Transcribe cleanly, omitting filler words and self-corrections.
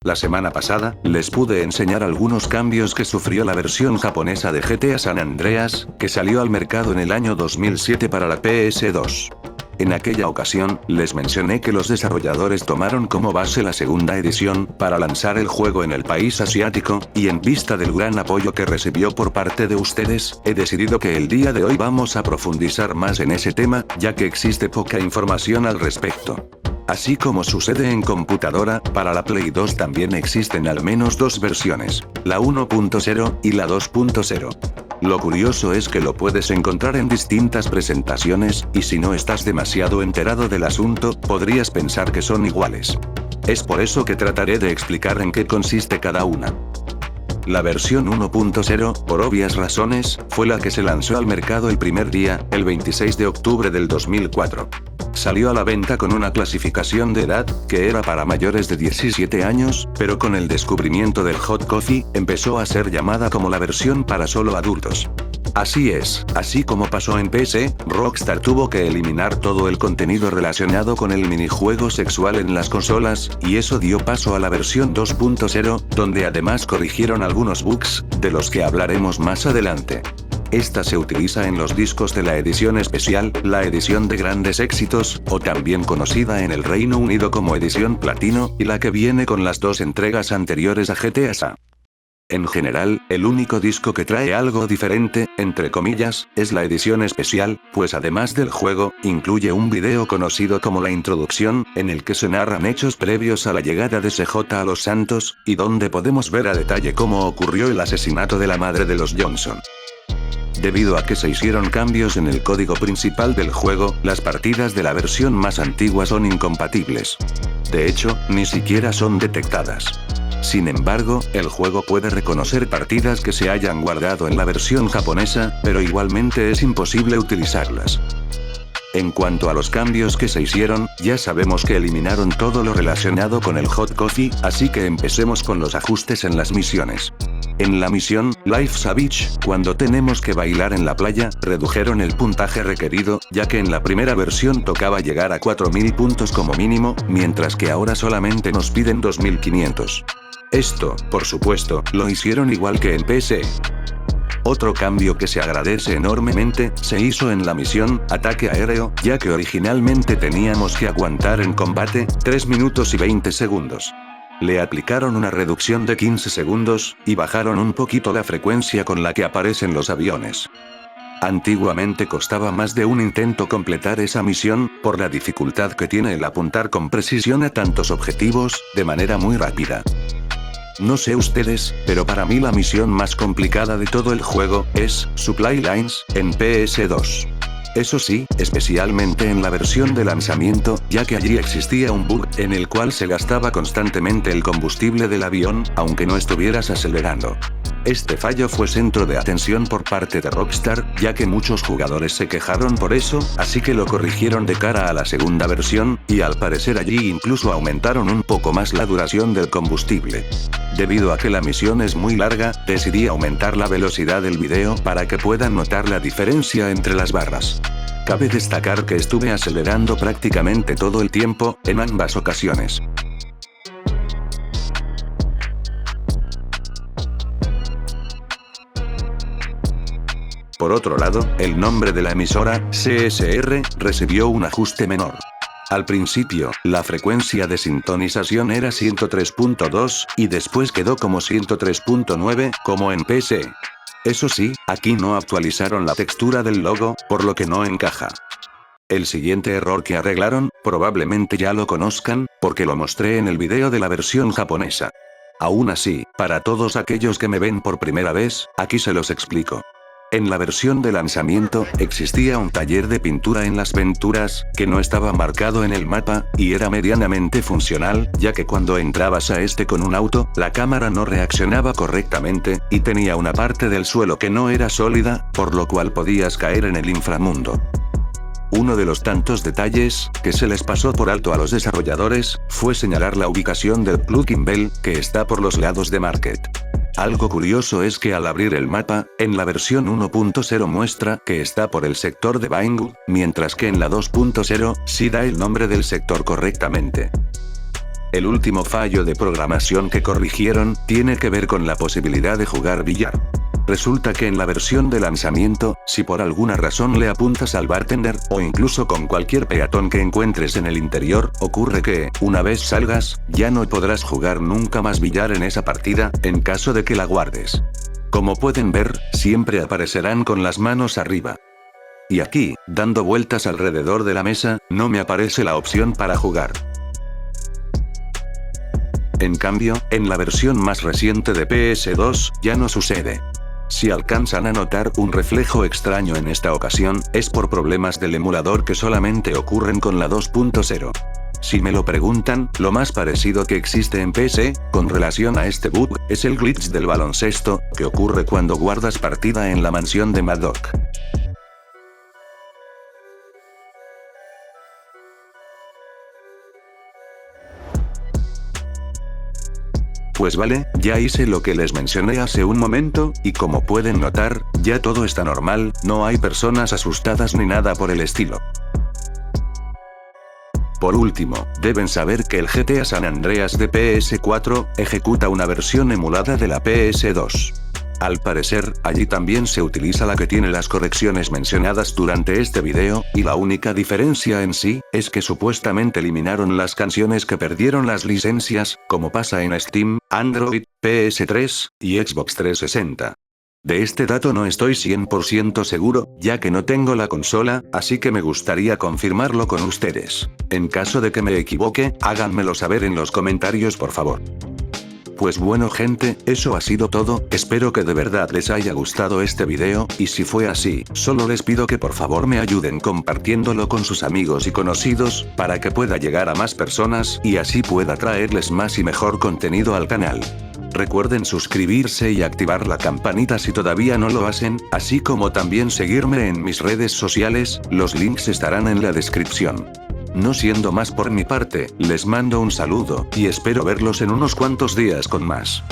La semana pasada, les pude enseñar algunos cambios que sufrió la versión japonesa de GTA San Andreas, que salió al mercado en el año 2007 para la PS2. En aquella ocasión, les mencioné que los desarrolladores tomaron como base la segunda edición, para lanzar el juego en el país asiático, y en vista del gran apoyo que recibió por parte de ustedes, he decidido que el día de hoy vamos a profundizar más en ese tema, ya que existe poca información al respecto. Así como sucede en computadora, para la Play 2 también existen al menos dos versiones, la 1.0 y la 2.0. Lo curioso es que lo puedes encontrar en distintas presentaciones, y si no estás demasiado enterado del asunto, podrías pensar que son iguales. Es por eso que trataré de explicar en qué consiste cada una. La versión 1.0, por obvias razones, fue la que se lanzó al mercado el primer día, el 26 de octubre del 2004. Salió a la venta con una clasificación de edad, que era para mayores de 17 años, pero con el descubrimiento del hot coffee, empezó a ser llamada como la versión para solo adultos. Así es, así como pasó en PC, Rockstar tuvo que eliminar todo el contenido relacionado con el minijuego sexual en las consolas, y eso dio paso a la versión 2.0, donde además corrigieron algunos bugs, de los que hablaremos más adelante. Esta se utiliza en los discos de la edición especial, la edición de grandes éxitos, o también conocida en el Reino Unido como edición platino, y la que viene con las dos entregas anteriores a GTA SA. En general, el único disco que trae algo diferente, entre comillas, es la edición especial, pues además del juego, incluye un video conocido como la introducción, en el que se narran hechos previos a la llegada de CJ a Los Santos, y donde podemos ver a detalle cómo ocurrió el asesinato de la madre de los Johnson. Debido a que se hicieron cambios en el código principal del juego, las partidas de la versión más antigua son incompatibles. De hecho, ni siquiera son detectadas. Sin embargo, el juego puede reconocer partidas que se hayan guardado en la versión japonesa, pero igualmente es imposible utilizarlas. En cuanto a los cambios que se hicieron, ya sabemos que eliminaron todo lo relacionado con el hot coffee, así que empecemos con los ajustes en las misiones. En la misión, Life Savage, cuando tenemos que bailar en la playa, redujeron el puntaje requerido, ya que en la primera versión tocaba llegar a 4000 puntos como mínimo, mientras que ahora solamente nos piden 2500. Esto, por supuesto, lo hicieron igual que en PC. Otro cambio que se agradece enormemente, se hizo en la misión, Ataque Aéreo, ya que originalmente teníamos que aguantar en combate, 3 minutos y 20 segundos. Le aplicaron una reducción de 15 segundos, y bajaron un poquito la frecuencia con la que aparecen los aviones. Antiguamente costaba más de un intento completar esa misión, por la dificultad que tiene el apuntar con precisión a tantos objetivos, de manera muy rápida. No sé ustedes, pero para mí la misión más complicada de todo el juego, es Supply Lines, en PS2. Eso sí, especialmente en la versión de lanzamiento, ya que allí existía un bug, en el cual se gastaba constantemente el combustible del avión, aunque no estuvieras acelerando. Este fallo fue centro de atención por parte de Rockstar, ya que muchos jugadores se quejaron por eso, así que lo corrigieron de cara a la segunda versión, y al parecer allí incluso aumentaron un poco más la duración del combustible. Debido a que la misión es muy larga, decidí aumentar la velocidad del video para que puedan notar la diferencia entre las barras. Cabe destacar que estuve acelerando prácticamente todo el tiempo, en ambas ocasiones. Por otro lado, el nombre de la emisora, CSR, recibió un ajuste menor. Al principio, la frecuencia de sintonización era 103.2, y después quedó como 103.9, como en PC. Eso sí, aquí no actualizaron la textura del logo, por lo que no encaja. El siguiente error que arreglaron, probablemente ya lo conozcan, porque lo mostré en el video de la versión japonesa. Aún así, para todos aquellos que me ven por primera vez, aquí se los explico. En la versión de lanzamiento, existía un taller de pintura en Las Venturas, que no estaba marcado en el mapa, y era medianamente funcional, ya que cuando entrabas a este con un auto, la cámara no reaccionaba correctamente, y tenía una parte del suelo que no era sólida, por lo cual podías caer en el inframundo. Uno de los tantos detalles, que se les pasó por alto a los desarrolladores, fue señalar la ubicación del plugin Bell, que está por los lados de Market. Algo curioso es que al abrir el mapa, en la versión 1.0 muestra que está por el sector de Vinewood, mientras que en la 2.0, sí da el nombre del sector correctamente. El último fallo de programación que corrigieron, tiene que ver con la posibilidad de jugar billar. Resulta que en la versión de lanzamiento, si por alguna razón le apuntas al bartender, o incluso con cualquier peatón que encuentres en el interior, ocurre que, una vez salgas, ya no podrás jugar nunca más billar en esa partida, en caso de que la guardes. Como pueden ver, siempre aparecerán con las manos arriba. Y aquí, dando vueltas alrededor de la mesa, no me aparece la opción para jugar. En cambio, en la versión más reciente de PS2, ya no sucede. Si alcanzan a notar un reflejo extraño en esta ocasión, es por problemas del emulador que solamente ocurren con la 2.0. Si me lo preguntan, lo más parecido que existe en PC, con relación a este bug, es el glitch del baloncesto, que ocurre cuando guardas partida en la mansión de Madoc. Pues vale, ya hice lo que les mencioné hace un momento, y como pueden notar, ya todo está normal, no hay personas asustadas ni nada por el estilo. Por último, deben saber que el GTA San Andreas de PS4, ejecuta una versión emulada de la PS2. Al parecer, allí también se utiliza la que tiene las correcciones mencionadas durante este video, y la única diferencia en sí, es que supuestamente eliminaron las canciones que perdieron las licencias, como pasa en Steam, Android, PS3, y Xbox 360. De este dato no estoy 100% seguro, ya que no tengo la consola, así que me gustaría confirmarlo con ustedes. En caso de que me equivoque, háganmelo saber en los comentarios por favor. Pues bueno gente, eso ha sido todo, espero que de verdad les haya gustado este video, y si fue así, solo les pido que por favor me ayuden compartiéndolo con sus amigos y conocidos, para que pueda llegar a más personas, y así pueda traerles más y mejor contenido al canal. Recuerden suscribirse y activar la campanita si todavía no lo hacen, así como también seguirme en mis redes sociales, los links estarán en la descripción. No siendo más por mi parte, les mando un saludo, y espero verlos en unos cuantos días con más.